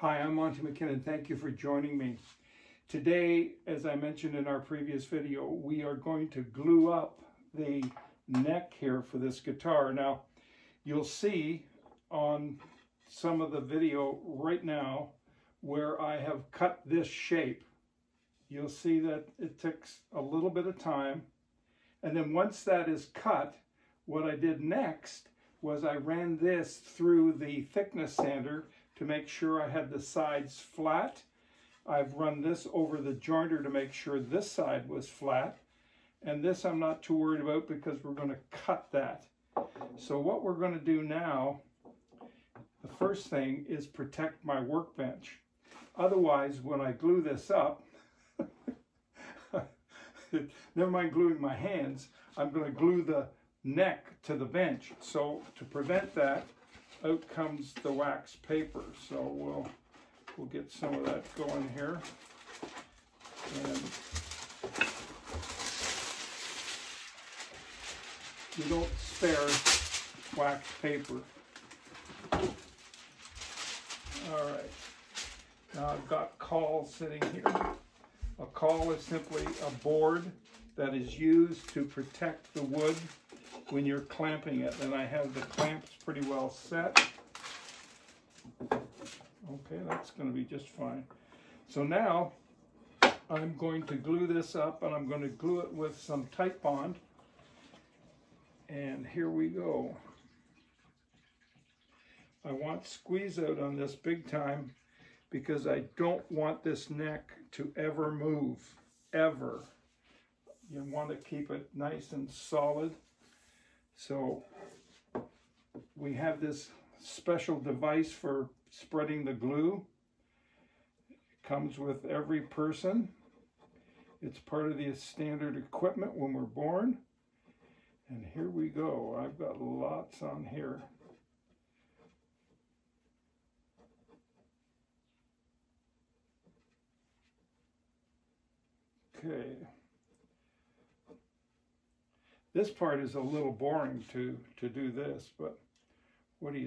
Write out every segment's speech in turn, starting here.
Hi, I'm Monty McKinnon. Thank you for joining me. Today, as I mentioned in our previous video, we are going to glue up the neck here for this guitar. Now, you'll see on some of the video right now where I have cut this shape. You'll see that it takes a little bit of time. And then once that is cut, what I did next was I ran this through the thickness sander to make sure I had the sides flat. I've run this over the jointer to make sure this side was flat. And this I'm not too worried about because we're going to cut that. So what we're going to do now, the first thing is protect my workbench. Otherwise, when I glue this up, never mind gluing my hands, I'm going to glue the neck to the bench. So to prevent that, out comes the wax paper. So we'll get some of that going here. And you don't spare wax paper. All right. Now I've got caul sitting here. A caul is simply a board that is used to protect the wood when you're clamping it. And I have the clamps pretty well set. Okay, that's going to be just fine. So now I'm going to glue this up, and I'm going to glue it with some tight bond. And here we go. I want squeeze out on this big time because I don't want this neck to ever move, ever. You want to keep it nice and solid. So we have this special device for spreading the glue. It comes with every person. It's part of the standard equipment when we're born. And here we go. I've got lots on here. Okay. This part is a little boring to do this, but what do?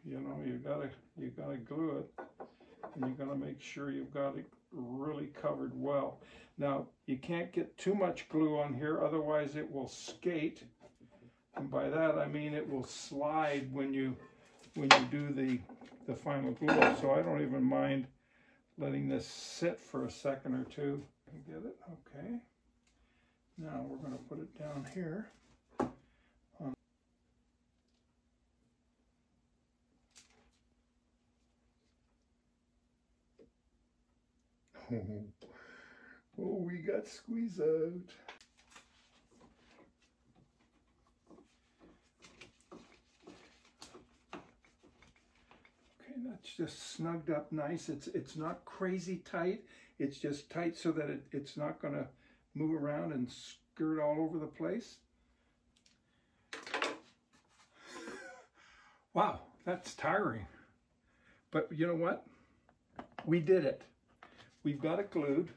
You know, you gotta glue it, and you gotta make sure you've got it really covered well. Now, you can't get too much glue on here, otherwise it will skate. And by that I mean it will slide when you do the final glue. So I don't even mind letting this sit for a second or two. Get it? Okay. Now we're going to put it down here. Oh, we got squeeze out. Okay, that's just snugged up nice. It's not crazy tight. It's just tight so that it's not going to move around and skirt all over the place. Wow, that's tiring. But you know what? We did it. We've got it glued.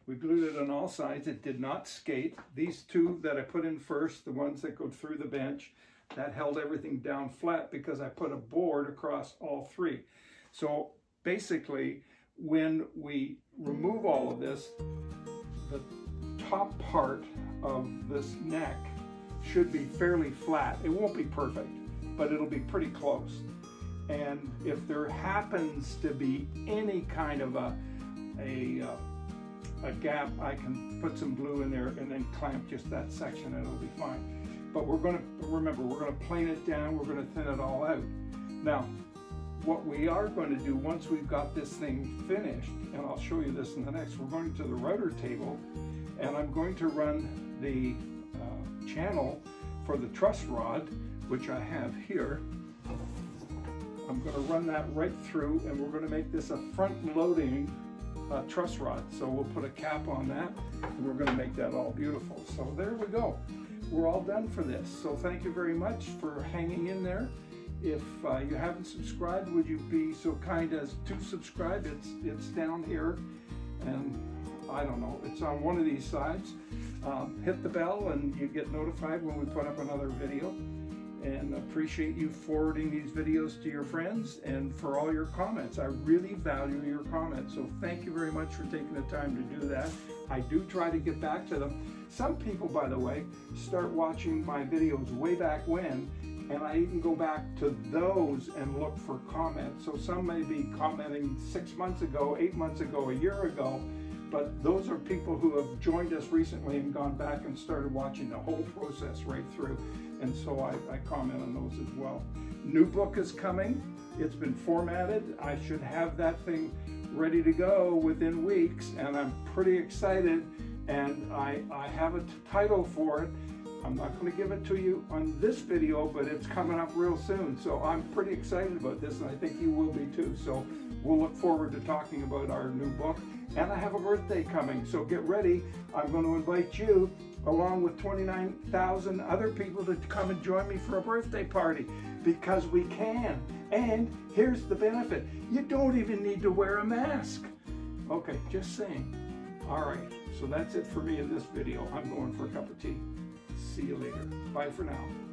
We glued it on all sides. It did not skate. These two that I put in first, the ones that go through the bench, that held everything down flat because I put a board across all three. So basically, when we remove all of this, the top part of this neck should be fairly flat. It won't be perfect, but it'll be pretty close. And if there happens to be any kind of a gap, I can put some glue in there and then clamp just that section and it'll be fine. But we're going to, remember, we're going to plane it down, we're going to thin it all out. Now, what we are going to do once we've got this thing finished, and I'll show you this in the next, we're going to the router table, and I'm going to run the channel for the truss rod, which I have here. I'm going to run that right through, and we're going to make this a front-loading truss rod. So we'll put a cap on that, and we're going to make that all beautiful. So there we go. We're all done for this. So thank you very much for hanging in there. If you haven't subscribed, would you be so kind as to subscribe? It's down here, and I don't know, it's on one of these sides. Hit the bell and you get notified when we put up another video. and appreciate you forwarding these videos to your friends and for all your comments. I really value your comments, so thank you very much for taking the time to do that. I do try to get back to them. Some people, by the way, start watching my videos way back when, and I even go back to those and look for comments. So some may be commenting 6 months ago, 8 months ago, a year ago, but those are people who have joined us recently and gone back and started watching the whole process right through. And so I comment on those as well. New book is coming. It's been formatted. I should have that thing ready to go within weeks, and I'm pretty excited. And I have a title for it. I'm not going to give it to you on this video, but it's coming up real soon. So I'm pretty excited about this, and I think you will be too. So we'll look forward to talking about our new book. And I have a birthday coming, so get ready. I'm going to invite you, along with 29,000 other people, to come and join me for a birthday party, because we can. And here's the benefit. You don't even need to wear a mask. Okay, just saying. All right, so that's it for me in this video. I'm going for a cup of tea. See you later. Bye for now.